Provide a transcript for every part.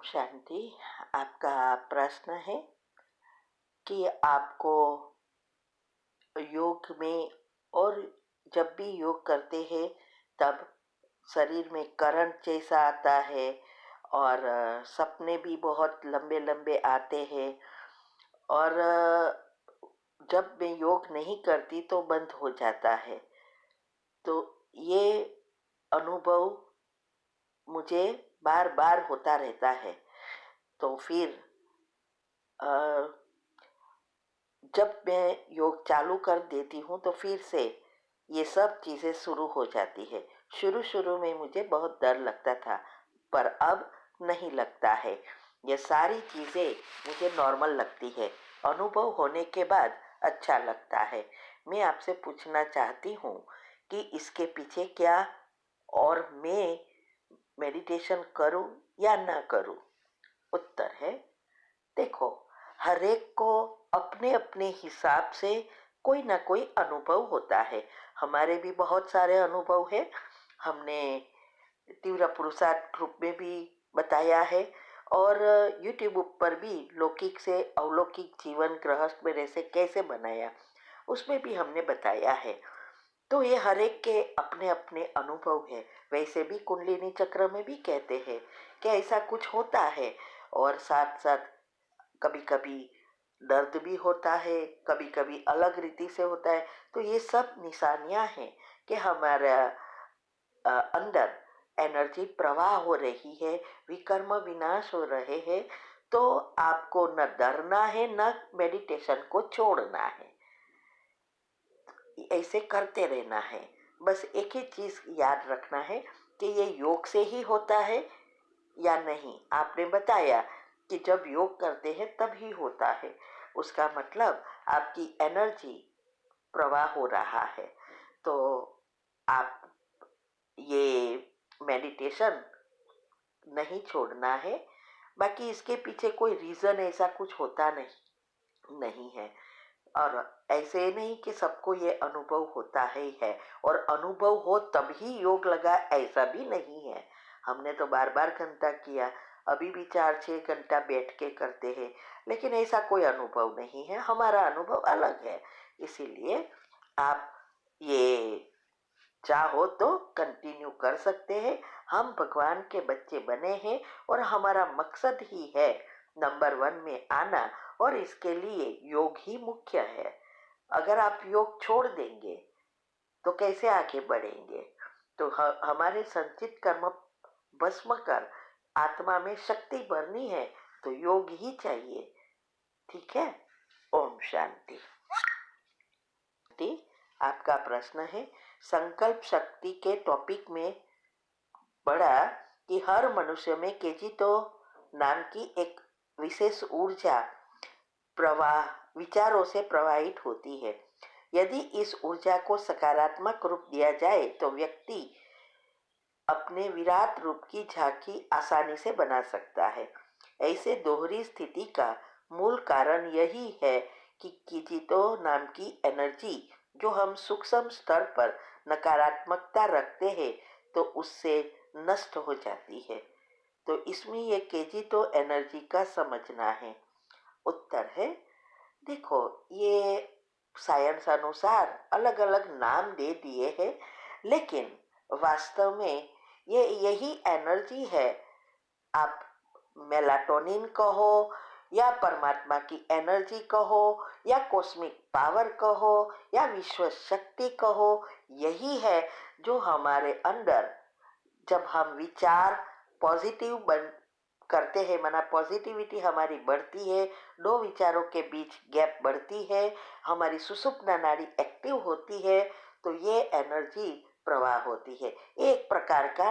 शांति। आपका प्रश्न है कि आपको योग में और जब भी योग करते हैं तब शरीर में करंट जैसा आता है और सपने भी बहुत लंबे लंबे आते हैं और जब मैं योग नहीं करती तो बंद हो जाता है। तो ये अनुभव मुझे बार बार होता रहता है। तो फिर जब मैं योग चालू कर देती हूँ तो फिर से ये सब चीज़ें शुरू हो जाती है। शुरू शुरू में मुझे बहुत डर लगता था, पर अब नहीं लगता है। ये सारी चीज़ें मुझे नॉर्मल लगती है। अनुभव होने के बाद अच्छा लगता है। मैं आपसे पूछना चाहती हूँ कि इसके पीछे क्या और मैं मेडिटेशन करूँ या ना करूँ? उत्तर है, देखो, हर एक को अपने अपने हिसाब से कोई ना कोई अनुभव होता है। हमारे भी बहुत सारे अनुभव है। हमने तीव्र पुरुषार्थ ग्रुप में भी बताया है और यूट्यूब पर भी लौकिक से अलौकिक जीवन गृहस्थ में से कैसे बनाया, उसमें भी हमने बताया है। तो ये हर एक के अपने अपने अनुभव है। वैसे भी कुंडलिनी चक्र में भी कहते हैं कि ऐसा कुछ होता है और साथ साथ कभी कभी दर्द भी होता है, कभी कभी अलग रीति से होता है। तो ये सब निशानियां हैं कि हमारा अंदर एनर्जी प्रवाह हो रही है, विकर्म विनाश हो रहे हैं। तो आपको न डरना है न मेडिटेशन को छोड़ना है, ऐसे करते रहना है। बस एक ही चीज याद रखना है कि ये योग से ही होता है या नहीं। आपने बताया कि जब योग करते हैं तब ही होता है, उसका मतलब आपकी एनर्जी प्रवाह हो रहा है। तो आप ये मेडिटेशन नहीं छोड़ना है। बाकी इसके पीछे कोई रीजन ऐसा कुछ होता नहीं है। और ऐसे नहीं कि सबको ये अनुभव होता ही है और अनुभव हो तभी योग लगा, ऐसा भी नहीं है। हमने तो बार बार घंटा किया, अभी भी 4-6 घंटा बैठ के करते हैं, लेकिन ऐसा कोई अनुभव नहीं है। हमारा अनुभव अलग है। इसीलिए आप ये चाहो तो कंटिन्यू कर सकते हैं। हम भगवान के बच्चे बने हैं और हमारा मकसद ही है नंबर 1 में आना, और इसके लिए योग ही मुख्य है। अगर आप योग छोड़ देंगे तो कैसे आगे बढ़ेंगे? तो हमारे संचित कर्म भस्म कर आत्मा में शक्ति भरनी है तो योग ही चाहिए। ठीक है। ओम शांति। आपका प्रश्न है, संकल्प शक्ति के टॉपिक में पढ़ा कि हर मनुष्य में केजितो नाम की एक विशेष ऊर्जा प्रवाह विचारों से प्रवाहित होती है। यदि इस ऊर्जा को सकारात्मक रूप दिया जाए तो व्यक्ति अपने विराट रूप की झांकी आसानी से बना सकता है। ऐसे दोहरी स्थिति का मूल कारण यही है कि किजितो नाम की एनर्जी जो हम सूक्ष्म स्तर पर नकारात्मकता रखते हैं तो उससे नष्ट हो जाती है। तो इसमें ये केजितो एनर्जी का समझना है। उत्तर है, देखो, ये साइंस अनुसार अलग अलग नाम दे दिए हैं, लेकिन वास्तव में ये यही एनर्जी है। आप मेलाटोनिन कहो या परमात्मा की एनर्जी कहो या कॉस्मिक पावर कहो या विश्व शक्ति कहो, यही है जो हमारे अंदर जब हम विचार पॉजिटिव बन करते हैं, माना पॉजिटिविटी हमारी बढ़ती है, दो विचारों के बीच गैप बढ़ती है, हमारी सुषुप्ना नाड़ी एक्टिव होती है, तो ये एनर्जी प्रवाह होती है। एक प्रकार का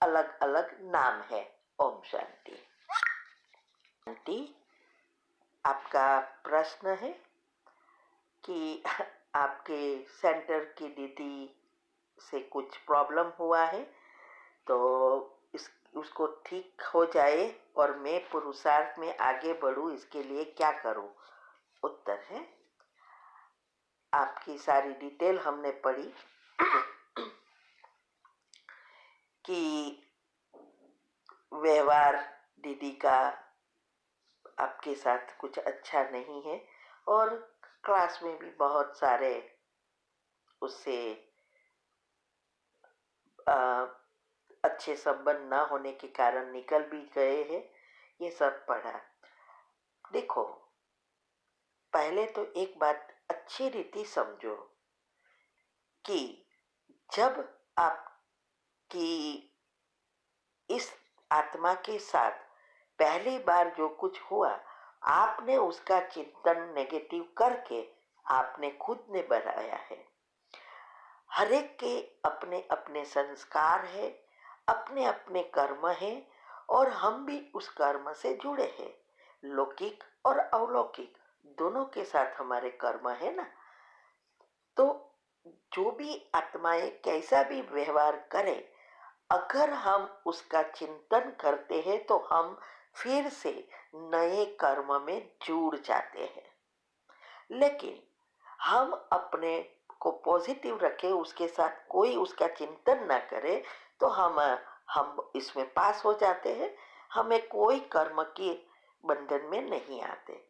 अलग अलग नाम है। ओम शांति। शांति। आपका प्रश्न है कि आपके सेंटर की दीदी से कुछ प्रॉब्लम हुआ है, तो उसको ठीक हो जाए और मैं पुरुषार्थ में आगे बढ़ूं, इसके लिए क्या करूं? उत्तर है, आपकी सारी डिटेल हमने पढ़ी कि व्यवहार दीदी का आपके साथ कुछ अच्छा नहीं है, और क्लास में भी बहुत सारे उससे अ, अच्छे संबंध ना होने के कारण निकल भी गए हैं। ये सब पढ़ा। देखो, पहले तो एक बात अच्छी रीति समझो कि जब आपकी इस आत्मा के साथ पहली बार जो कुछ हुआ, आपने उसका चिंतन नेगेटिव करके आपने खुद ने बनाया है। हर एक के अपने अपने संस्कार है, अपने अपने कर्म है, और हम भी उस कर्म से जुड़े हैं। लौकिक और अलौकिक दोनों के साथ हमारे कर्म है ना। तो जो भी आत्माएं कैसा भी व्यवहार करे, अगर हम उसका चिंतन करते हैं तो हम फिर से नए कर्म में जुड़ जाते हैं। लेकिन हम अपने को पॉजिटिव रखें, उसके साथ कोई उसका चिंतन ना करे, तो हम इसमें पास हो जाते हैं। हमें कोई कर्म के बंधन में नहीं आते।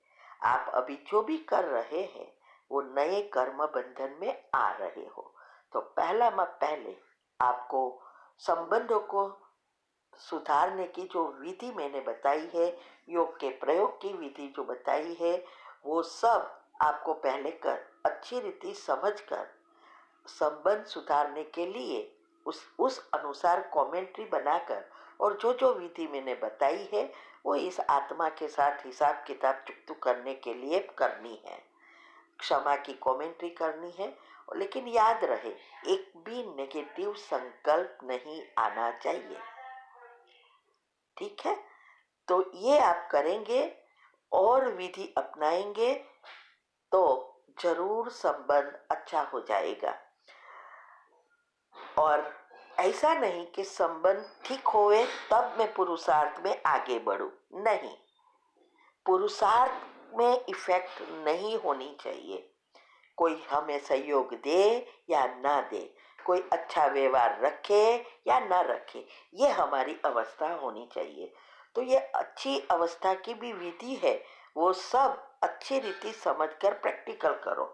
आप अभी जो भी कर रहे हैं वो नए कर्म बंधन में आ रहे हो। तो पहले आपको संबंधों को सुधारने की जो विधि मैंने बताई है, योग के प्रयोग की विधि जो बताई है, वो सब आपको पहले कर अच्छी रीति समझकर संबंध सुधारने के लिए उस अनुसार कमेंट्री बनाकर, और जो जो विधि मैंने बताई है वो इस आत्मा के साथ हिसाब किताब चुकतू करने के लिए करनी है। क्षमा की कमेंट्री करनी है। लेकिन याद रहे, एक भी नेगेटिव संकल्प नहीं आना चाहिए। ठीक है? तो ये आप करेंगे और विधि अपनाएंगे तो जरूर संबंध अच्छा हो जाएगा। और ऐसा नहीं कि संबंध ठीक होए तब मैं पुरुषार्थ में आगे बढ़ूं। नहीं, पुरुषार्थ में इफेक्ट नहीं होनी चाहिए। कोई हमें सहयोग दे या ना दे, कोई अच्छा व्यवहार रखे या ना रखे, ये हमारी अवस्था होनी चाहिए। तो ये अच्छी अवस्था की भी विधि है, वो सब अच्छी रीति समझकर प्रैक्टिकल करो,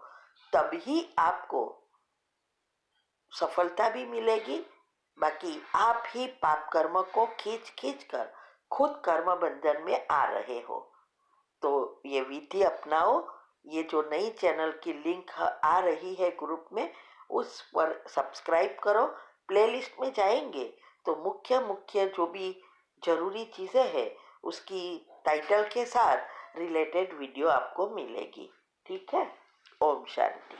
तभी आपको सफलता भी मिलेगी। बाकी आप ही पाप कर्म को खींच खींच कर खुद कर्म बंधन में आ रहे हो। तो ये विधि अपनाओ। ये जो नई चैनल की लिंक आ रही है ग्रुप में, उस पर सब्सक्राइब करो। प्लेलिस्ट में जाएंगे तो मुख्य मुख्य जो भी जरूरी चीज़ें हैं उसकी टाइटल के साथ रिलेटेड वीडियो आपको मिलेगी। ठीक है? ओम शांति।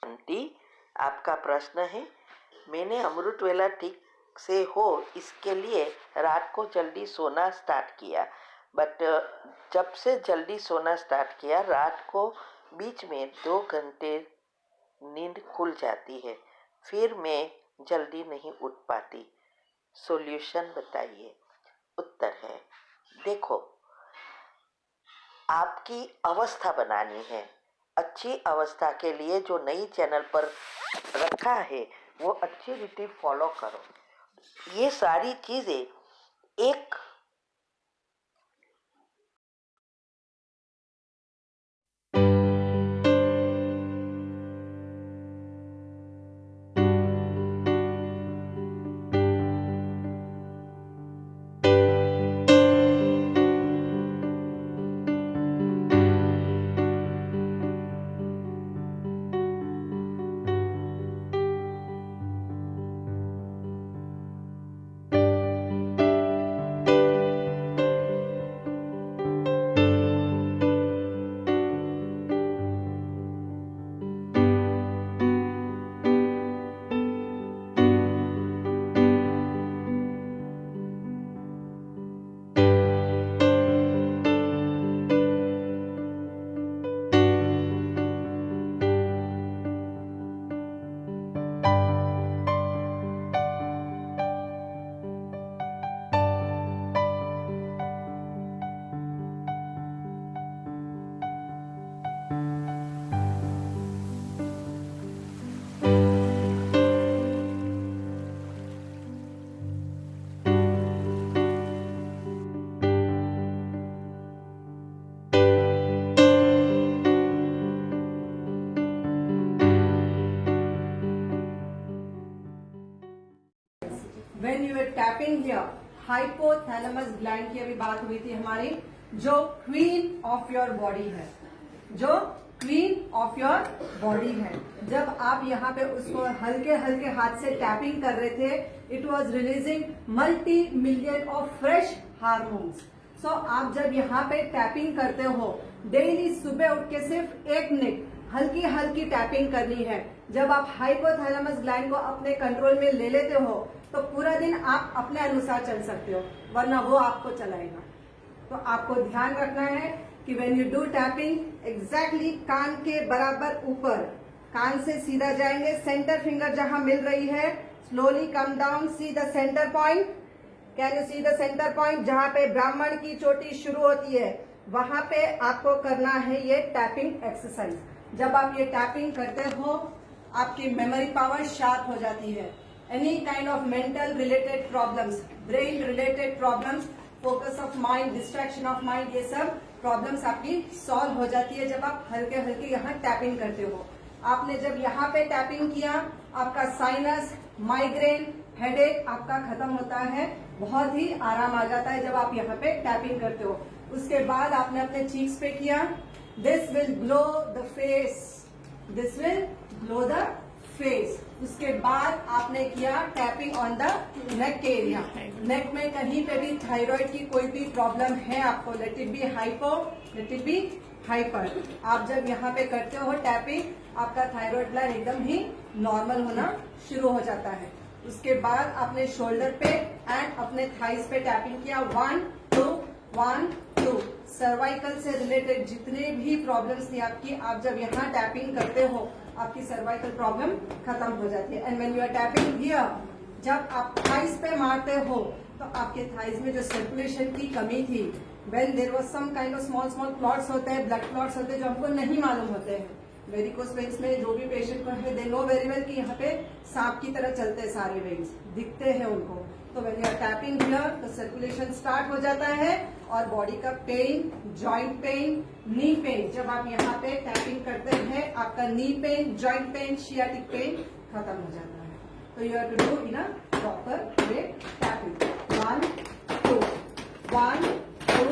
शांति। आपका प्रश्न है, मैंने अमृत वेला ठीक से हो इसके लिए रात को जल्दी सोना स्टार्ट किया, बट जब से जल्दी सोना स्टार्ट किया रात को बीच में 2 घंटे नींद खुल जाती है, फिर मैं जल्दी नहीं उठ पाती। सॉल्यूशन बताइए। उत्तर है, देखो, आपकी अवस्था बनानी है। अच्छी अवस्था के लिए जो नई चैनल पर रखा है वो अच्छी रीति फॉलो करो। ये सारी चीजें एक when you are tapping here, hypothalamus gland की अभी बात हुई थी हमारी, जो क्वीन ऑफ योर बॉडी है, जो क्वीन ऑफ योर बॉडी है। जब आप यहाँ पे उसको हल्के हल्के हाथ से टैपिंग कर रहे थे, it was releasing multi million of fresh hormones. So आप जब यहाँ पे टैपिंग करते हो, डेली सुबह उठ के सिर्फ 1 मिनट हल्की हल्की टैपिंग करनी है। जब आप हाइपोथैलेमस ग्लैंड को अपने कंट्रोल में ले लेते हो तो पूरा दिन आप अपने अनुसार चल सकते हो, वरना वो आपको चलाएगा। तो आपको ध्यान रखना है कि when you do tapping, exactly कान के बराबर ऊपर, कान से सीधा जाएंगे, सेंटर फिंगर जहां मिल रही है, slowly come down, see the centre point. Can you see the centre point? जहां पे ब्राह्मण की चोटी शुरू होती है, वहां पे आपको करना है ये टैपिंग एक्सरसाइज। जब आप ये टैपिंग करते हो, आपकी मेमोरी पावर शार्प हो जाती है। Any kind of mental related problems, brain related problems, focus of mind, distraction of mind, ये सब प्रॉब्लम्स आपकी सॉल्व हो जाती है जब आप हल्के हल्के यहाँ टैपिंग करते हो। आपने जब यहाँ पे टैपिंग किया, आपका साइनस, माइग्रेन, हेडेक आपका खत्म होता है, बहुत ही आराम आ जाता है जब आप यहाँ पे टैपिंग करते हो। उसके बाद आपने अपने चीक्स पे किया, this will glow the face, this will glow the face. उसके बाद आपने किया tapping on the neck area. Neck में कहीं पे भी थायराइड की कोई भी प्रॉब्लम है आपको, let it be hypo, let it be hyper, आप जब यहाँ पे करते हो टैपिंग, आपका थायराइड ग्लैंड एकदम ही नॉर्मल होना शुरू हो जाता है। उसके बाद आपने शोल्डर पे एंड अपने थाइस पे टैपिंग किया, 1 2 1 2। सर्वाइकल से रिलेटेड जितने भी प्रॉब्लम्स थी आपकी, आप जब यहाँ टैपिंग करते हो, आपकी सर्वाइकल प्रॉब्लम खत्म हो जाती है। And when you are tapping here, जब आप थाइस पे मारते हो तो आपके थाइस में जो सर्कुलेशन की कमी थी, when there was some kind of small small clots होते हैं, ब्लड क्लॉट्स होते हैं जो हमको नहीं मालूम होते हैं। वेरिकोस वेन्स में जो भी पेशेंट को है, दे नो वेरी वेल कि यहाँ पे सांप की तरह चलते हैं सारे वेन्स, दिखते हैं उनको। तो when you are tapping here, तो सर्कुलेशन स्टार्ट हो जाता है और बॉडी का pain, joint pain, knee pain, जब आप यहाँ पे टैपिंग करते हैं, आपका knee pain, joint pain, sciatic pain खत्म हो जाता है। तो you have to do in a proper way tapping. 1 2 1 2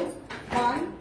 1